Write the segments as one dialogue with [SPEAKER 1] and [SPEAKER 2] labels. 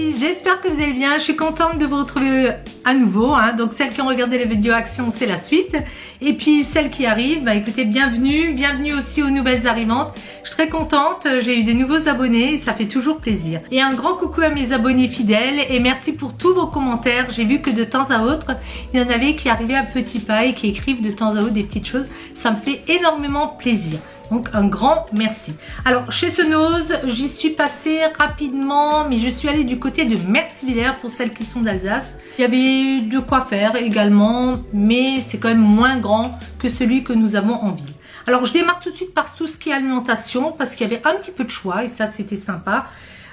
[SPEAKER 1] filles, j'espère que vous allez bien. Je suis contente de vous retrouver à nouveau, hein. Donc celles qui ont regardé les vidéos action, c'est la suite. Et puis celles qui arrivent, bah écoutez, bienvenue aussi aux nouvelles arrivantes. Je suis très contente, j'ai eu des nouveaux abonnés et ça fait toujours plaisir. Et un grand coucou à mes abonnés fidèles et merci pour tous vos commentaires. J'ai vu que de temps à autre, il y en avait qui arrivaient à petits pas et qui écrivent de temps à autre des petites choses. Ça me fait énormément plaisir. Donc un grand merci. Alors chez Senose, j'y suis passée rapidement, mais je suis allée du côté de Merxvillers pour celles qui sont d'Alsace. Il y avait de quoi faire également, mais c'est quand même moins grand que celui que nous avons en ville. Alors je démarre tout de suite par tout ce qui est alimentation, parce qu'il y avait un petit peu de choix et ça c'était sympa.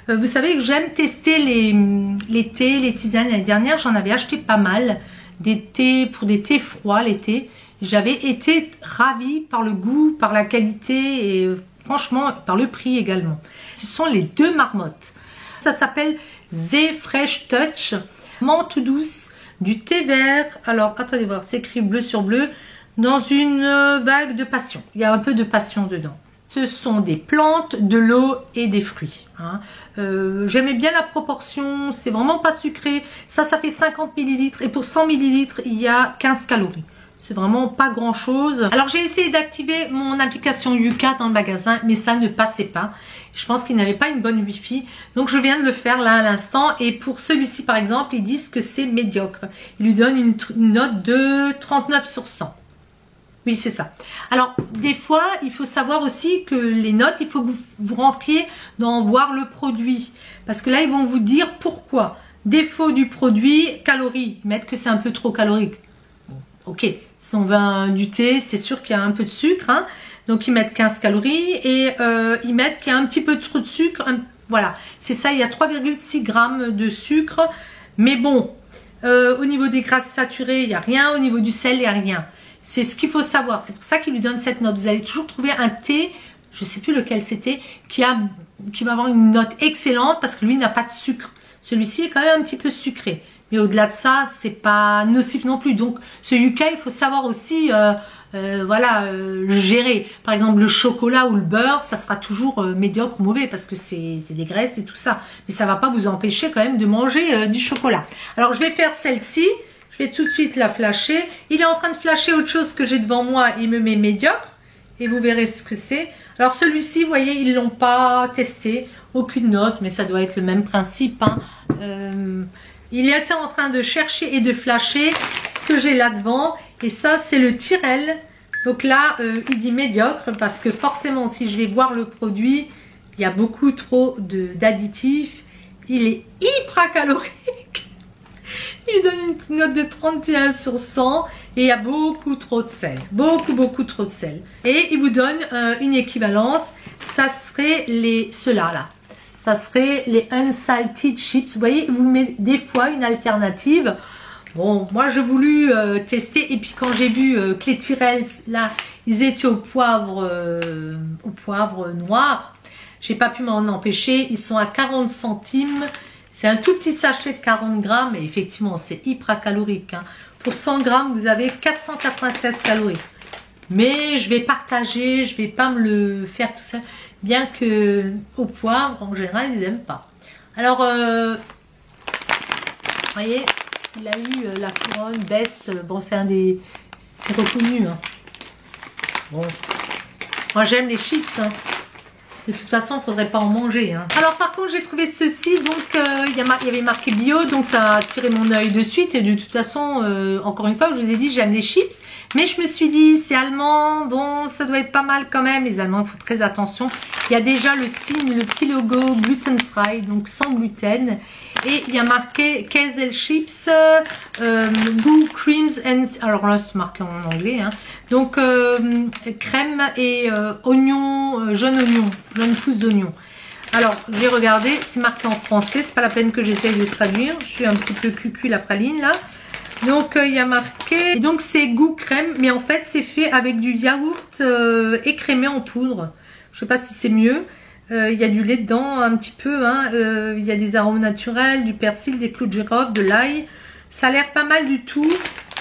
[SPEAKER 1] Vous savez que j'aime tester les thés, les tisanes. L'année dernière j'en avais acheté pas mal, des thés pour des thés froids l'été. J'avais été ravie par le goût, par la qualité et franchement par le prix également. Ce sont les deux marmottes. Ça s'appelle The Fresh Touch, menthe douce, du thé vert. Alors attendez voir, c'est écrit bleu sur bleu, dans une vague de passion. Il y a un peu de passion dedans. Ce sont des plantes, de l'eau et des fruits. Hein. J'aimais bien la proportion, c'est vraiment pas sucré. Ça fait 50 ml et pour 100 ml, il y a 15 calories. C'est vraiment pas grand chose. Alors j'ai essayé d'activer mon application Yuka dans le magasin, mais ça ne passait pas. Je pense qu'il n'avait pas une bonne wifi. Donc je viens de le faire là à l'instant. Et pour celui-ci par exemple, ils disent que c'est médiocre. Ils lui donnent une note de 39 sur 100. Oui, c'est ça. Alors, des fois, il faut savoir aussi que les notes, il faut que vous rentriez dans voir le produit. Parce que là, ils vont vous dire pourquoi. Défaut du produit, calories. Ils mettent que c'est un peu trop calorique. Ok, si on veut du thé, c'est sûr qu'il y a un peu de sucre. Hein. Donc, ils mettent 15 calories et ils mettent qu'il y a un petit peu trop de sucre. Voilà, c'est ça, il y a 3,6 grammes de sucre. Mais bon, au niveau des graisses saturées, il n'y a rien. Au niveau du sel, il n'y a rien. C'est ce qu'il faut savoir. C'est pour ça qu'il lui donne cette note. Vous allez toujours trouver un thé, je ne sais plus lequel c'était, qui va avoir une note excellente parce que lui n'a pas de sucre. Celui-ci est quand même un petit peu sucré. Mais au-delà de ça, c'est pas nocif non plus. Donc ce Yuka, il faut savoir aussi le gérer. Par exemple, le chocolat ou le beurre, ça sera toujours médiocre ou mauvais parce que c'est des graisses et tout ça. Mais ça va pas vous empêcher quand même de manger du chocolat. Alors je vais faire celle-ci. Je vais tout de suite la flasher. Il est en train de flasher autre chose que j'ai devant moi. Il me met médiocre. Et vous verrez ce que c'est. Alors celui-ci, vous voyez, ils l'ont pas testé. Aucune note, mais ça doit être le même principe. Hein. Il était en train de chercher et de flasher ce que j'ai là devant. Et ça, c'est le Tyrell. Donc là, il dit médiocre parce que forcément, si je vais voir le produit, il y a beaucoup trop d'additifs. Il est hyper calorique. Il donne une note de 31 sur 100 et il y a beaucoup trop de sel. Beaucoup trop de sel. Et il vous donne une équivalence. Ça serait ceux-là là. Ça serait les unsalted chips. Vous voyez, il vous met des fois une alternative. Bon, moi j'ai voulu tester. Et puis quand j'ai vu que les Tyrell là, ils étaient au poivre noir. J'ai pas pu m'en empêcher. Ils sont à 40 centimes. C'est un tout petit sachet de 40 grammes et effectivement c'est hyper calorique. Hein. Pour 100 grammes vous avez 496 calories. Mais je vais partager, je vais pas me le faire tout seul. Bien que au poivre en général ils n'aiment pas. Alors vous voyez, il a eu la couronne Best. Bon c'est c'est reconnu. Hein. Bon, moi j'aime les chips. Hein. De toute façon, il ne faudrait pas en manger. Hein. Alors par contre, j'ai trouvé ceci. Donc, il y avait marqué bio. Donc, ça a attiré mon œil de suite. Et de toute façon, encore une fois, je vous ai dit, j'aime les chips. Mais je me suis dit, c'est allemand. Bon, ça doit être pas mal quand même. Les Allemands, il faut très attention. Il y a déjà le signe, le petit logo gluten free. Donc, sans gluten. Et il y a marqué Käse Chips, Goo Creams and... Alors là, c'est marqué en anglais. Hein. Donc, crème et oignon, jaune pousse d'oignon. Alors, j'ai regardé, c'est marqué en français. C'est pas la peine que j'essaye de traduire. Je suis un petit peu cucu la praline là. Donc, il y a marqué... Et donc, c'est goût crème. Mais en fait, c'est fait avec du yaourt écrémé en poudre. Je sais pas si c'est mieux. Il y a du lait dedans un petit peu, hein. Il y a des arômes naturels, du persil, des clous de girofle, de l'ail. Ça a l'air pas mal du tout.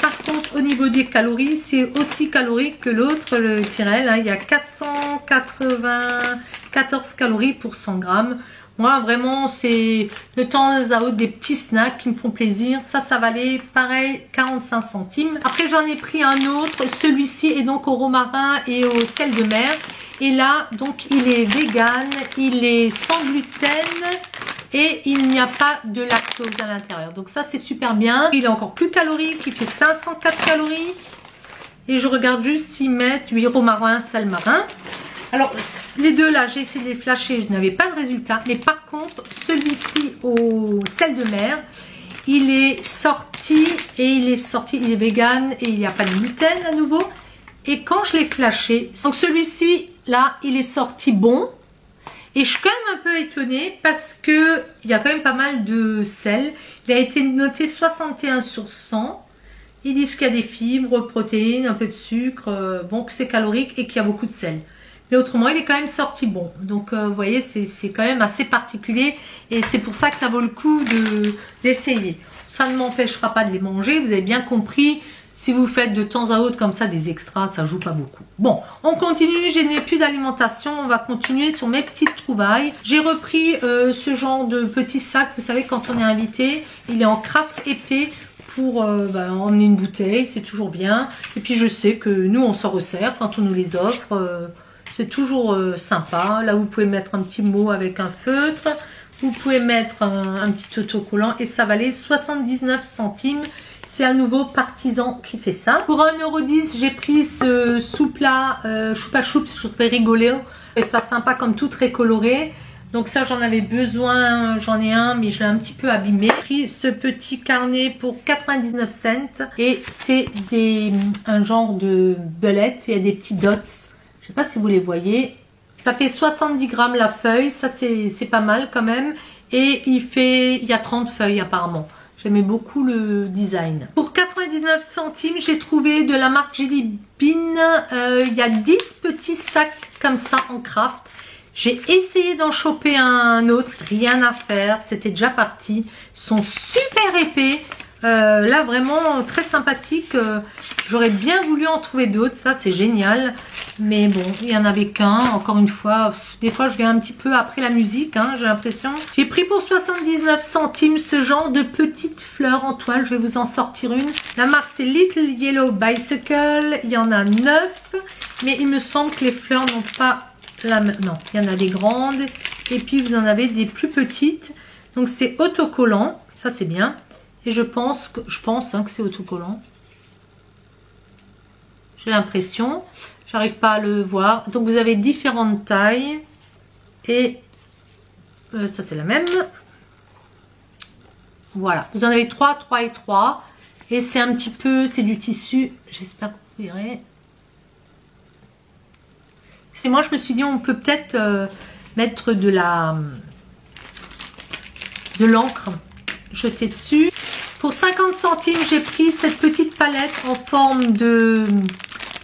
[SPEAKER 1] Par contre, au niveau des calories, c'est aussi calorique que l'autre, le Tyrell. Hein. Il y a 494 calories pour 100 grammes. Moi vraiment c'est de temps à autre des petits snacks qui me font plaisir. Ça valait pareil 45 centimes. Après j'en ai pris un autre, celui-ci est donc au romarin et au sel de mer. Et là donc il est vegan, il est sans gluten et il n'y a pas de lactose à l'intérieur. Donc ça c'est super bien. Il est encore plus calorique, il fait 504 calories. Et je regarde juste s'ils mettent du romarin, sel marin. Alors les deux là j'ai essayé de les flasher, je n'avais pas de résultat. Mais par contre celui-ci au sel de mer, il est sorti, il est vegan et il n'y a pas de gluten à nouveau. Et quand je l'ai flashé, donc celui-ci là il est sorti bon. Et je suis quand même un peu étonnée parce que il y a quand même pas mal de sel. Il a été noté 61 sur 100. Ils disent qu'il y a des fibres, protéines, un peu de sucre, bon que c'est calorique et qu'il y a beaucoup de sel. Mais autrement, il est quand même sorti bon. Donc, vous voyez, c'est quand même assez particulier. Et c'est pour ça que ça vaut le coup d'essayer. Ça ne m'empêchera pas de les manger. Vous avez bien compris. Si vous faites de temps à autre comme ça des extras, ça joue pas beaucoup. Bon, on continue. Je n'ai plus d'alimentation. On va continuer sur mes petites trouvailles. J'ai repris ce genre de petit sac. Vous savez, quand on est invité, il est en craft épais. Pour emmener une bouteille, c'est toujours bien. Et puis je sais que nous on s'en resserre quand on nous les offre. C'est toujours sympa. Là vous pouvez mettre un petit mot avec un feutre. Vous pouvez mettre un petit autocollant. Et ça valait 79 centimes. C'est à nouveau Partisan qui fait ça. Pour 1,10 €, j'ai pris ce sous-plat choupa choups. Je fais rigoler. Et ça sympa comme tout très coloré. Donc ça j'en avais besoin, j'en ai un mais je l'ai un petit peu abîmé. J'ai pris ce petit carnet pour 99 cents et c'est un genre de belette, il y a des petits dots. Je sais pas si vous les voyez. Ça fait 70 grammes la feuille, ça c'est pas mal quand même. Et il y a 30 feuilles apparemment. J'aimais beaucoup le design. Pour 99 centimes, j'ai trouvé de la marque Jelly Bean. Il y a 10 petits sacs comme ça en craft. J'ai essayé d'en choper un autre, rien à faire, c'était déjà parti. Ils sont super épais, là vraiment très sympathiques. J'aurais bien voulu en trouver d'autres, ça c'est génial. Mais bon, il n'y en avait qu'un, encore une fois. Des fois je vais un petit peu après la musique, hein, j'ai l'impression. J'ai pris pour 79 centimes ce genre de petites fleurs en toile, je vais vous en sortir une. La marque c'est Little Yellow Bicycle, il y en a 9. Mais il me semble que les fleurs n'ont pas... non, il y en a des grandes et puis vous en avez des plus petites. Donc c'est autocollant, ça c'est bien. Et je pense que c'est autocollant. J'ai l'impression, j'arrive pas à le voir. Donc vous avez différentes tailles et ça c'est la même. Voilà, vous en avez 3 et 3 et c'est un petit peu, c'est du tissu. J'espère que vous verrez. Et moi je me suis dit on peut peut-être mettre de l'encre jetée dessus. Pour 50 centimes j'ai pris cette petite palette en forme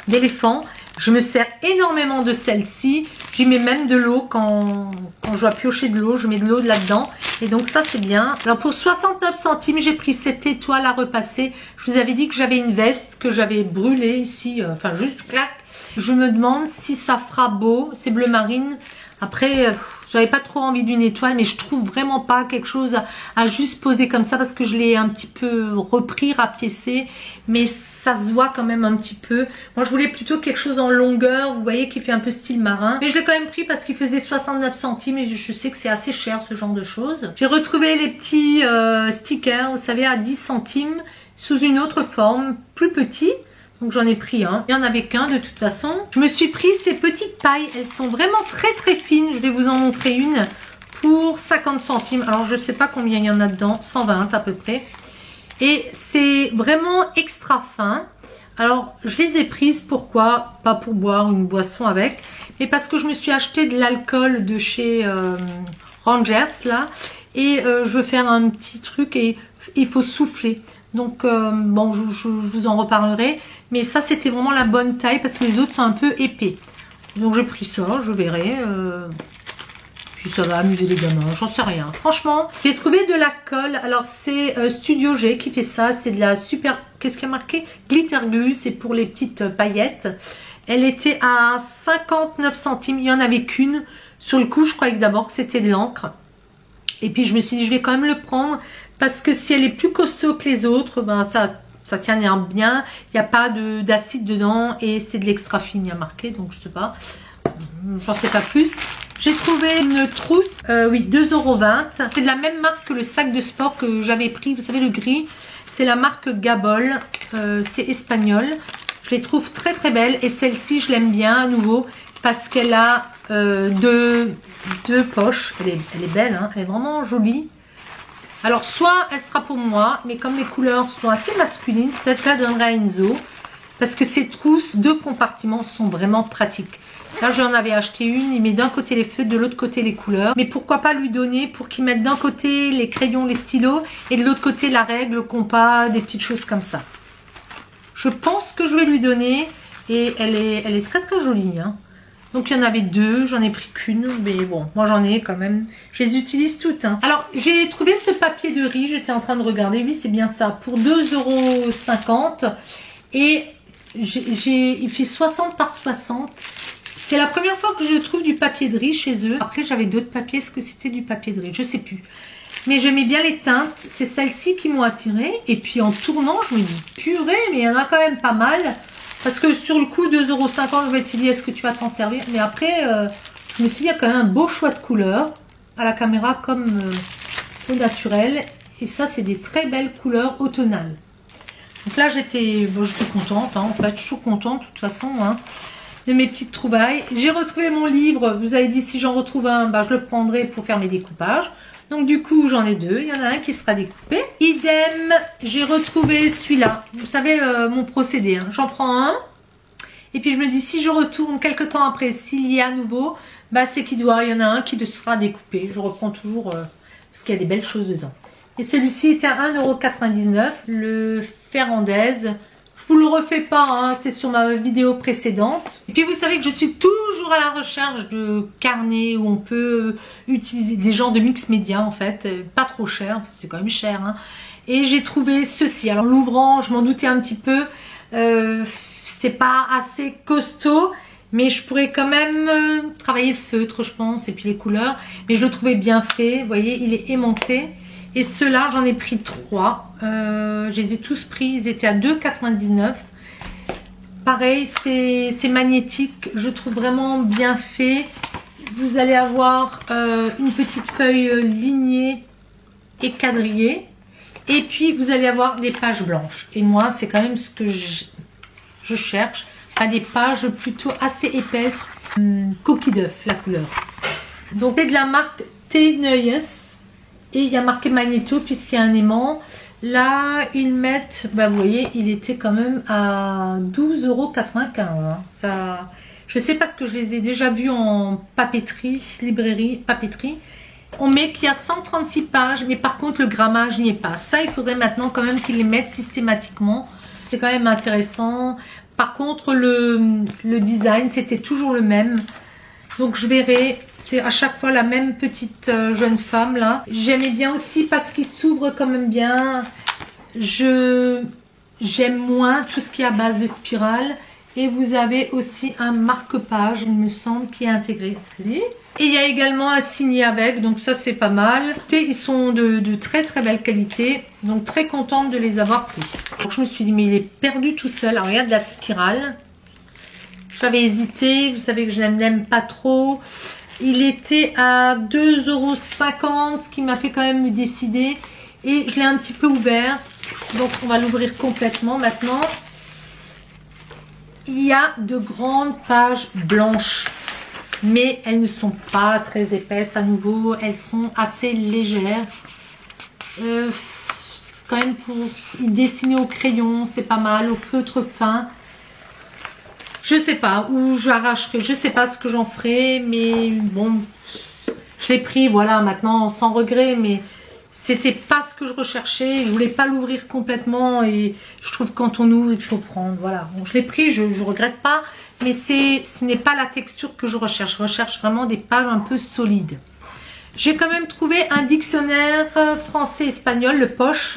[SPEAKER 1] d'éléphant. Je me sers énormément de celle-ci. J'y mets même de l'eau quand je dois piocher de l'eau. Je mets de l'eau là-dedans. Et donc ça c'est bien. Alors pour 69 centimes j'ai pris cette étoile à repasser. Je vous avais dit que j'avais une veste que j'avais brûlée ici. Enfin juste clac. Je me demande si ça fera beau. C'est bleu marine. Après, j'avais pas trop envie d'une étoile, mais je trouve vraiment pas quelque chose à juste poser comme ça parce que je l'ai un petit peu repris, rapiécé, mais ça se voit quand même un petit peu. Moi, je voulais plutôt quelque chose en longueur, vous voyez, qui fait un peu style marin. Mais je l'ai quand même pris parce qu'il faisait 69 centimes et je sais que c'est assez cher ce genre de choses. J'ai retrouvé les petits stickers, vous savez, à 10 centimes sous une autre forme, plus petit. Donc j'en ai pris un. Il n'y en avait qu'un de toute façon. Je me suis pris ces petites pailles. Elles sont vraiment très très fines. Je vais vous en montrer une pour 50 centimes. Alors je ne sais pas combien il y en a dedans. 120 à peu près. Et c'est vraiment extra fin. Alors je les ai prises. Pourquoi? Pas pour boire une boisson avec. Mais parce que je me suis acheté de l'alcool de chez Rangers là. Et je veux faire un petit truc et il faut souffler. Donc bon je vous en reparlerai. Mais ça c'était vraiment la bonne taille parce que les autres sont un peu épais. Donc j'ai pris ça, je verrai. Puis ça va amuser les gamins, j'en sais rien. Franchement, j'ai trouvé de la colle. Alors c'est Studio G qui fait ça. C'est de la super... Qu'est-ce qu'il y a marqué? Glitter Glue, c'est pour les petites paillettes. Elle était à 59 centimes. Il n'y en avait qu'une. Sur le coup, je croyais d'abord que c'était de l'encre. Et puis je me suis dit, je vais quand même le prendre parce que si elle est plus costaud que les autres, ben ça tient bien. Il n'y a pas d'acide dedans et c'est de l'extra fine, il y a marqué, donc je sais pas. J'en sais pas plus. J'ai trouvé une trousse, oui, 2,20 €. C'est de la même marque que le sac de sport que j'avais pris, vous savez, le gris. C'est la marque Gabol, c'est espagnol. Je les trouve très très belles et celle-ci, je l'aime bien à nouveau parce qu'elle a deux poches. Elle est belle, hein, elle est vraiment jolie. Alors, soit elle sera pour moi, mais comme les couleurs sont assez masculines, peut-être la donnerai à Enzo. Parce que ces trousses, 2 compartiments sont vraiment pratiques. Là, j'en avais acheté une, il met d'un côté les feutres, de l'autre côté les couleurs. Mais pourquoi pas lui donner pour qu'il mette d'un côté les crayons, les stylos, et de l'autre côté la règle, le compas, des petites choses comme ça. Je pense que je vais lui donner, et elle est très très jolie, hein. Donc il y en avait 2, j'en ai pris qu'une, mais bon, moi j'en ai quand même, je les utilise toutes, hein. Alors j'ai trouvé ce papier de riz, j'étais en train de regarder, oui c'est bien ça, pour 2,50 €, et il fait 60 par 60. C'est la première fois que je trouve du papier de riz chez eux. Après j'avais d'autres papiers, est-ce que c'était du papier de riz, je sais plus. Mais j'aimais bien les teintes, c'est celles-ci qui m'ont attirée, et puis en tournant je me dis purée, mais il y en a quand même pas mal. Parce que sur le coup, 2,50 €, je vais te dire, est-ce que tu vas t'en servir? Mais après, je me suis dit, il y a quand même un beau choix de couleurs. À la caméra comme au naturel. Et ça, c'est des très belles couleurs automnales. Donc là, j'étais contente, hein, en fait. Je suis contente, de toute façon, hein, de mes petites trouvailles. J'ai retrouvé mon livre. Vous avez dit, si j'en retrouve un, bah, je le prendrai pour faire mes découpages. Donc du coup, j'en ai 2. Il y en a un qui sera découpé. Idem, j'ai retrouvé celui-là. Vous savez, mon procédé. Hein. J'en prends un. Et puis je me dis, si je retourne quelques temps après, s'il y a à nouveau, bah, c'est qu'il doit. Il y en a un qui sera découpé. Je reprends toujours parce qu'il y a des belles choses dedans. Et celui-ci était à 1,99 €. Le Ferrandez. Je vous le refais pas, hein, c'est sur ma vidéo précédente. Et puis vous savez que je suis toujours à la recherche de carnets où on peut utiliser des genres de mix média en fait, pas trop cher, parce que c'est quand même cher. Hein. Et j'ai trouvé ceci. Alors l'ouvrant, je m'en doutais un petit peu, c'est pas assez costaud, mais je pourrais quand même travailler le feutre, je pense, et puis les couleurs. Mais je le trouvais bien fait, vous voyez, il est aimanté. Et ceux-là, j'en ai pris 3. Je les ai tous pris. Ils étaient à 2,99 €. Pareil, c'est magnétique. Je trouve vraiment bien fait. Vous allez avoir une petite feuille lignée et quadrillée. Et puis, vous allez avoir des pages blanches. Et moi, c'est quand même ce que je cherche. Pas des pages plutôt assez épaisses. Coquille d'œuf, la couleur. Donc, c'est de la marque Teeneues. Et il y a marqué Magnéto puisqu'il y a un aimant. Là, ils mettent, bah vous voyez, il était quand même à 12,95 €. Hein. Ça, je sais parce que je les ai déjà vus en papeterie, librairie, papeterie. On met qu'il y a 136 pages, mais par contre le grammage n'y est pas. Ça, il faudrait maintenant quand même qu'ils les mettent systématiquement. C'est quand même intéressant. Par contre, le design, c'était toujours le même. Donc je verrai, c'est à chaque fois la même petite jeune femme là. J'aimais bien aussi parce qu'il s'ouvre quand même bien. J'aime moins tout ce qui est à base de spirale. Et vous avez aussi un marque-page, il me semble, qui est intégré. Et il y a également un signé avec, donc ça c'est pas mal. Et ils sont de très très belle qualité, donc très contente de les avoir pris. Donc je me suis dit, mais il est perdu tout seul. Alors il y a de la spirale. J'avais hésité, vous savez que je n'aime pas trop. Il était à 2,50 €, ce qui m'a fait quand même me décider. Et je l'ai un petit peu ouvert. Donc on va l'ouvrir complètement maintenant. Il y a de grandes pages blanches. Mais elles ne sont pas très épaisses à nouveau. Elles sont assez légères. Quand même pour dessiner au crayon, c'est pas mal. Au feutre fin. Je sais pas où j'arracherai, je sais pas ce que j'en ferai, mais bon, je l'ai pris, voilà, maintenant sans regret, mais c'était pas ce que je recherchais, je voulais pas l'ouvrir complètement et je trouve que quand on ouvre, il faut prendre, voilà. Bon, je l'ai pris, je regrette pas, mais ce n'est pas la texture que je recherche vraiment des pages un peu solides. J'ai quand même trouvé un dictionnaire français-espagnol, le Poche,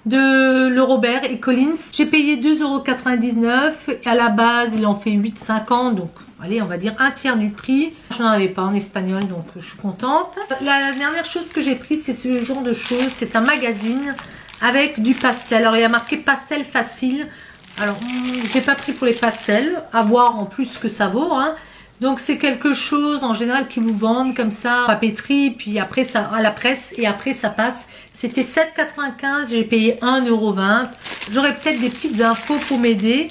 [SPEAKER 1] de le Robert et Collins. J'ai payé 2,99 € et à la base il en fait 8,50 €, donc allez, on va dire un tiers du prix. Je n'en avais pas en espagnol, donc je suis contente. La dernière chose que j'ai pris, c'est ce genre de choses. C'est un magazine avec du pastel. Alors il y a marqué pastel facile. Alors j'ai pas pris pour les pastels, à voir en plus ce que ça vaut, hein. Donc c'est quelque chose en général qui vous vendent comme ça à papeterie, puis après ça à la presse et après ça passe. C'était 7,95 €, j'ai payé 1,20 €. J'aurais peut-être des petites infos pour m'aider.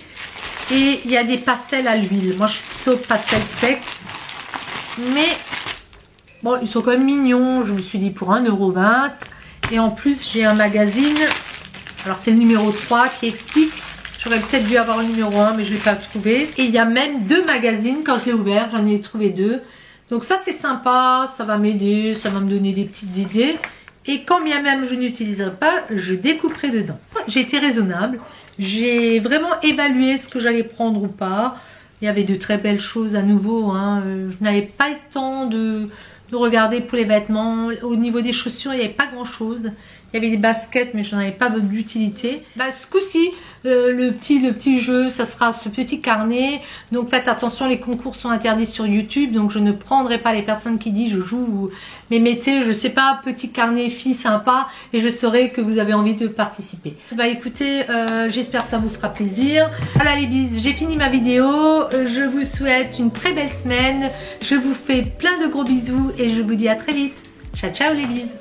[SPEAKER 1] Et il y a des pastels à l'huile. Moi je suis plutôt pastel sec. Mais bon, ils sont quand même mignons. Je me suis dit pour 1,20 €. Et en plus j'ai un magazine. Alors c'est le numéro 3 qui explique. J'aurais peut-être dû avoir le numéro 1 mais je ne l'ai pas trouvé. Et il y a même 2 magazines quand je l'ai ouvert. J'en ai trouvé 2. Donc ça c'est sympa. Ça va m'aider. Ça va me donner des petites idées. Et quand bien même je n'utiliserai pas, je découperai dedans. J'ai été raisonnable. J'ai vraiment évalué ce que j'allais prendre ou pas. Il y avait de très belles choses à nouveau, hein. Je n'avais pas le temps de regarder pour les vêtements. Au niveau des chaussures, il n'y avait pas grand chose. Il y avait des baskets, mais je n'en avais pas d'utilité. Bah, ce coup-ci, le petit jeu, ça sera ce petit carnet. Donc faites attention, les concours sont interdits sur YouTube. Donc je ne prendrai pas les personnes qui disent je joue. Mais mettez, je sais pas, petit carnet fille sympa. Et je saurai que vous avez envie de participer. Bah écoutez, j'espère que ça vous fera plaisir. Voilà les bises, j'ai fini ma vidéo. Je vous souhaite une très belle semaine. Je vous fais plein de gros bisous. Et je vous dis à très vite. Ciao ciao les bises.